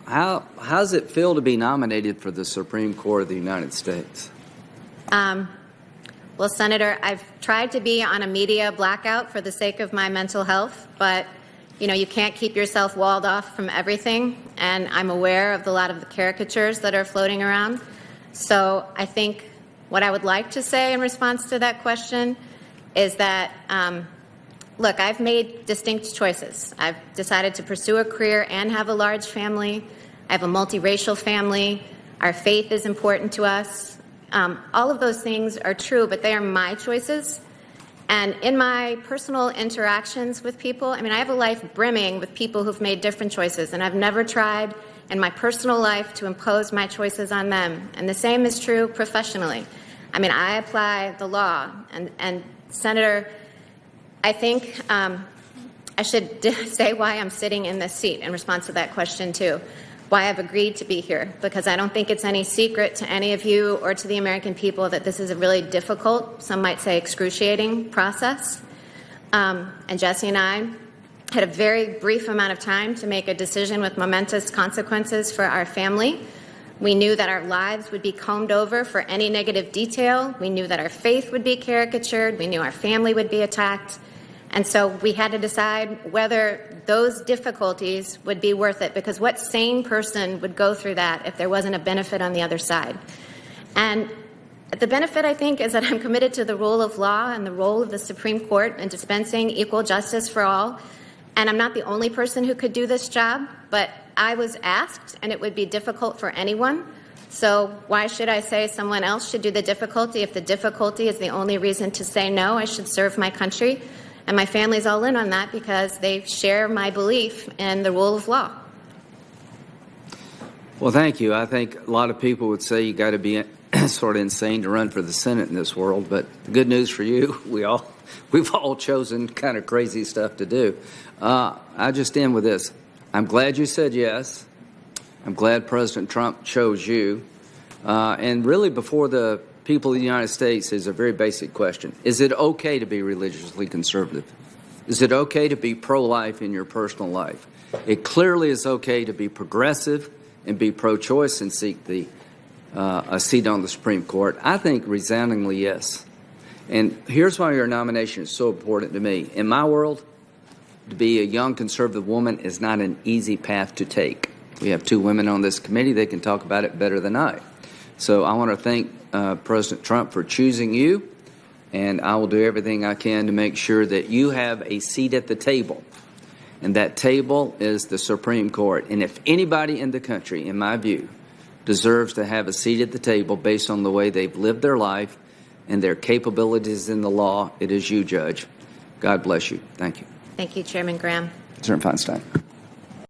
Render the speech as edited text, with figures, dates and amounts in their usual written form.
how does it feel to be nominated for the Supreme Court of the United States? Well, Senator, I've tried to be on a media blackout for the sake of my mental health, but, you can't keep yourself walled off from everything, and I'm aware of a lot of the caricatures that are floating around. So I think what I would like to say in response to that question is that, look, I've made distinct choices. I've decided to pursue a career and have a large family. I have a multiracial family. Our faith is important to us. All of those things are true, but they are my choices. And in my personal interactions with people, I have a life brimming with people who've made different choices, and I've never tried in my personal life to impose my choices on them. And the same is true professionally. I apply the law. And Senator, I think I should say why I'm sitting in this seat in response to that question, too. Why I've agreed to be here, because I don't think it's any secret to any of you or to the American people that this is a really difficult, some might say excruciating process. And Jesse and I had a very brief amount of time to make a decision with momentous consequences for our family. We knew that our lives would be combed over for any negative detail. We knew that our faith would be caricatured. We knew our family would be attacked. And so we had to decide whether those difficulties would be worth it, because what sane person would go through that if there wasn't a benefit on the other side? And the benefit, I think, is that I'm committed to the rule of law and the role of the Supreme Court in dispensing equal justice for all. And I'm not the only person who could do this job, but I was asked, and it would be difficult for anyone. So why should I say someone else should do the difficulty if the difficulty is the only reason to say no? I should serve my country. And my family's all in on that because they share my belief in the rule of law. Well, thank you. I think a lot of people would say you got to be sort of insane to run for the Senate in this world. But the good news for you, we've all chosen kind of crazy stuff to do. I'll just end with this. I'm glad you said yes. I'm glad President Trump chose you. And really, before the people of the United States is a very basic question. Is it okay to be religiously conservative? Is it okay to be pro-life in your personal life? It clearly is okay to be progressive and be pro-choice and seek a seat on the Supreme Court. I think resoundingly yes. And here's why your nomination is so important to me. In my world, to be a young conservative woman is not an easy path to take. We have two women on this committee. They can talk about it better than I. So I want to thank President Trump for choosing you, and I will do everything I can to make sure that you have a seat at the table. And that table is the Supreme Court. And if anybody in the country, in my view, deserves to have a seat at the table based on the way they've lived their life and their capabilities in the law, it is you, Judge. God bless you. Thank you. Thank you, Chairman Graham. Senator Feinstein.